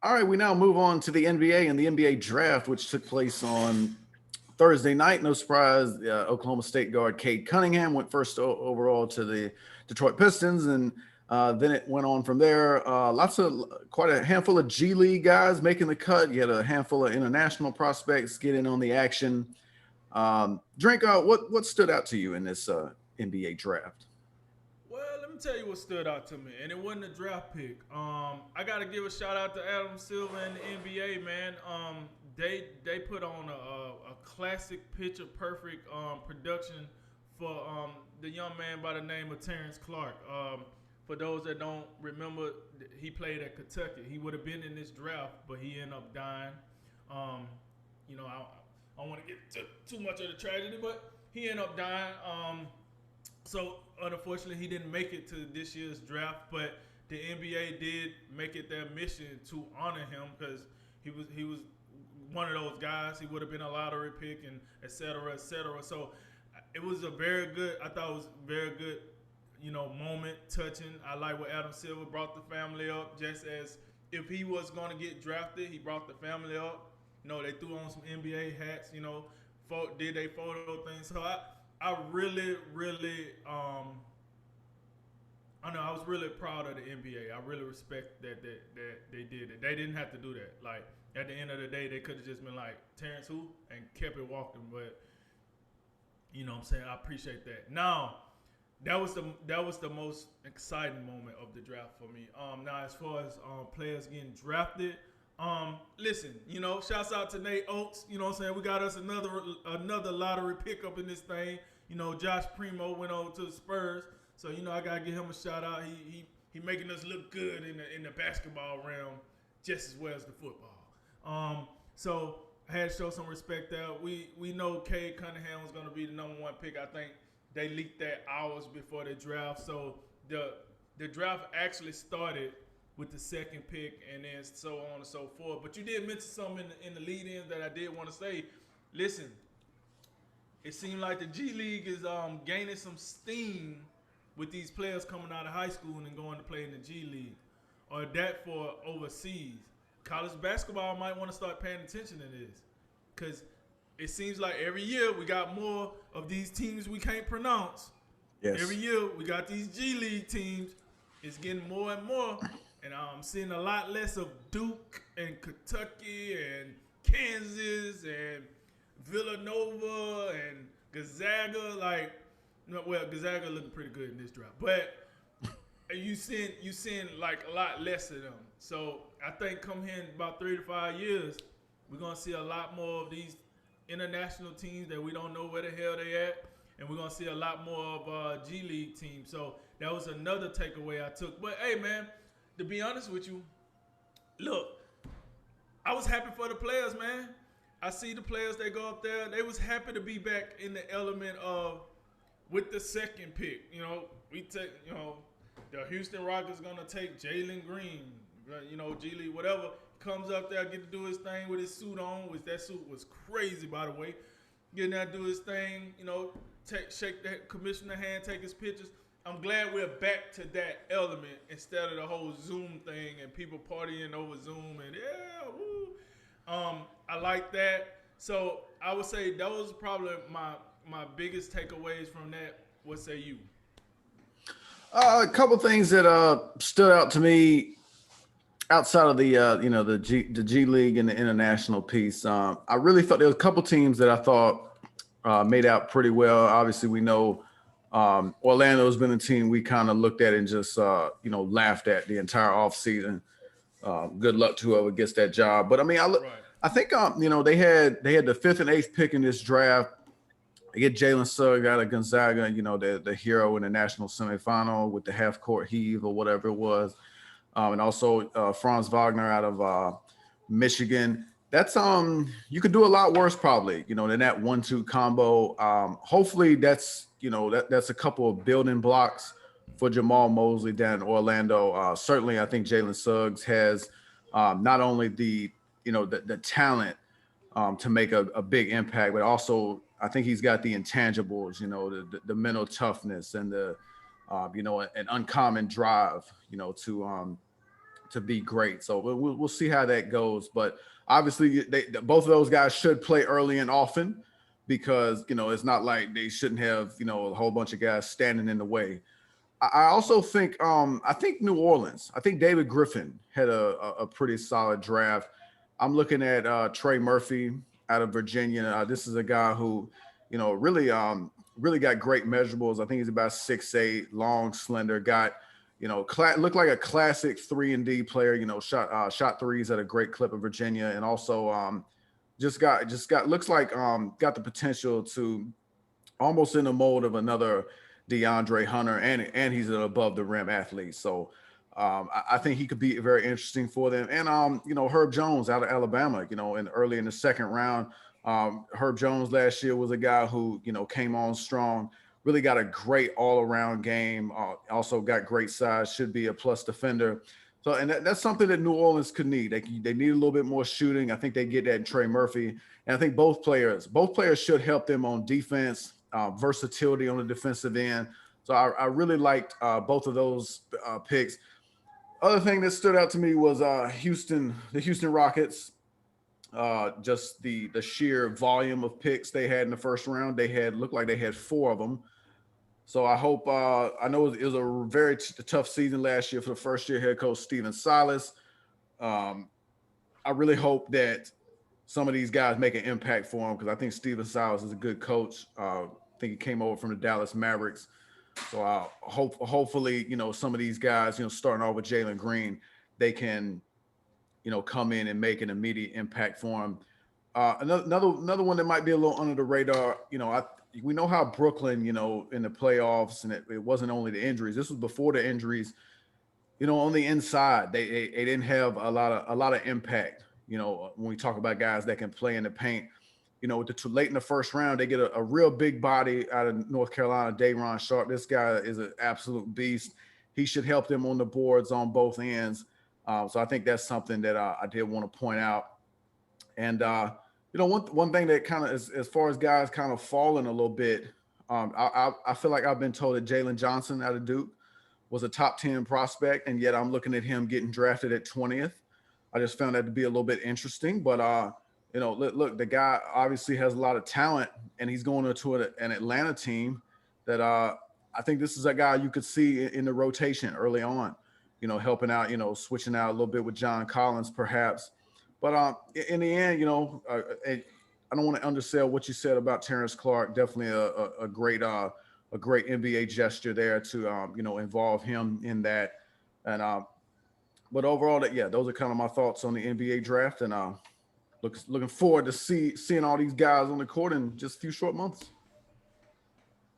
All right, we now move on to the NBA and the NBA draft, which took place on Thursday night. No surprise, Oklahoma State guard Cade Cunningham went first overall to the Detroit Pistons, and then it went on from there. Quite a handful of G League guys making the cut. You had a handful of international prospects getting on the action. Drink, what stood out to you in this NBA draft? Well, let me tell you what stood out to me, and it wasn't a draft pick. I got to give a shout out to Adam Silver and the NBA, man. They put on a classic picture perfect production for the young man by the name of Terrence Clark. For those that don't remember, he played at Kentucky. He would have been in this draft, but he ended up dying. Um, I don't want to get too much of the tragedy, but he ended up dying. So unfortunately, he didn't make it to this year's draft, but the NBA did make it their mission to honor him because he was one of those guys. He would have been a lottery pick and et cetera, et cetera. So it was a very good. I thought it was a very good, moment, touching. I like what Adam Silver brought the family up, just as if he was going to get drafted, he brought the family up. They threw on some NBA hats. Did they photo things? So I really, really, I know I was really proud of the NBA. I really respect that they did it. They didn't have to do that. Like at the end of the day, they could have just been like Terrence who and kept it walking. But what I'm saying, I appreciate that. Now that was the most exciting moment of the draft for me. Now as far as players getting drafted. Listen, shouts out to Nate Oates. You know what I'm saying? We got us another lottery pickup in this thing. Josh Primo went over to the Spurs, so I gotta give him a shout out. He making us look good in the basketball realm just as well as the football. So I had to show some respect there. We know Cade Cunningham was gonna be the number one pick. I think they leaked that hours before the draft, so the draft actually started with the second pick and then so on and so forth. But you did mention something in the lead-in that I did want to say. Listen, it seemed like the G League is gaining some steam with these players coming out of high school and going to play in the G League, or that for overseas. College basketball might want to start paying attention to this because it seems like every year we got more of these teams we can't pronounce. Every Yes. year we got these G League teams. It's getting more and more. And I'm seeing a lot less of Duke and Kentucky and Kansas and Villanova and Gonzaga. Gonzaga looking pretty good in this draft, but you seeing like a lot less of them. So I think come here in about 3 to 5 years, we're gonna see a lot more of these international teams that we don't know where the hell they at, and we're gonna see a lot more of G League teams. So that was another takeaway I took. But hey, man, to be honest with you, look, I was happy for the players, man. I see the players that go up there. They was happy to be back in the element of with the second pick. We take, the Houston Rockets gonna take Jalen Green, G League, whatever. Comes up there, get to do his thing with his suit on, which that suit was crazy, by the way. Getting there, do his thing, shake the commissioner hand, take his pictures. I'm glad we're back to that element instead of the whole Zoom thing and people partying over Zoom and yeah, woo. I like that. So I would say those are probably my biggest takeaways from that. What say you? A couple things that stood out to me outside of the the G League and the international piece. I really thought there was a couple teams that I thought made out pretty well. Obviously, we know Orlando's been a team we kind of looked at and just laughed at the entire offseason. Good luck to whoever gets that job. But I mean, Right. I think they had the fifth and eighth pick in this draft. They get Jalen Suggs out of Gonzaga, the hero in the national semifinal with the half court heave or whatever it was, and also Franz Wagner out of Michigan. That's you could do a lot worse probably, than that 1-2 combo. Hopefully that's a couple of building blocks for Jamal Mosley down in Orlando. Certainly, I think Jalen Suggs has not only the talent to make a big impact, but also I think he's got the intangibles, the mental toughness and the an uncommon drive, to to be great. So we'll see how that goes. But obviously, both of those guys should play early and often, because it's not like they shouldn't have a whole bunch of guys standing in the way. I also think I think New Orleans. I think David Griffin had a pretty solid draft. I'm looking at Trey Murphy out of Virginia. This is a guy who, really got great measurables. I think he's about 6'8", long, slender, got looked like a classic 3-and-D player. Shot threes at a great clip of Virginia, and also just got looks like got the potential to almost in the mold of another DeAndre Hunter, and he's an above the rim athlete. So I think he could be very interesting for them. And Herb Jones out of Alabama, early in the second round. Herb Jones last year was a guy who came on strong, really got a great all-around game. Also got great size, should be a plus defender. So, and that's something that New Orleans could need. They need a little bit more shooting. I think they get that in Trey Murphy, and I think both players should help them on defense. Versatility on the defensive end. So I really liked both of those picks. Other thing that stood out to me was the Houston Rockets. Just the sheer volume of picks they had in the first round. Looked like they had 4 of them. So I hope I know it was a very tough season last year for the first-year head coach Stephen Silas. I really hope that some of these guys make an impact for him, because I think Stephen Silas is a good coach. I think he came over from the Dallas Mavericks. So hopefully, some of these guys, starting off with Jalen Green, they can, come in and make an immediate impact for him. Another one that might be a little under the radar, we know how Brooklyn, in the playoffs, and it wasn't only the injuries. This was before the injuries. On the inside, they didn't have a lot of impact. When we talk about guys that can play in the paint, late in the first round, they get a real big body out of North Carolina, Day'Ron Sharpe. This guy is an absolute beast. He should help them on the boards on both ends. So I think that's something that I did want to point out. And, one thing that kind of, as far as guys kind of falling a little bit, I feel like I've been told that Jalen Johnson out of Duke was a top 10 prospect, and yet I'm looking at him getting drafted at 20th. I just found that to be a little bit interesting. But, look, the guy obviously has a lot of talent, and he's going into an Atlanta team that I think this is a guy you could see in the rotation early on, helping out, switching out a little bit with John Collins perhaps. But in the end, I don't want to undersell what you said about Terrence Clark. Definitely a great NBA gesture there to, involve him in that. And but overall, those are kind of my thoughts on the NBA draft. And looking forward to seeing all these guys on the court in just a few short months.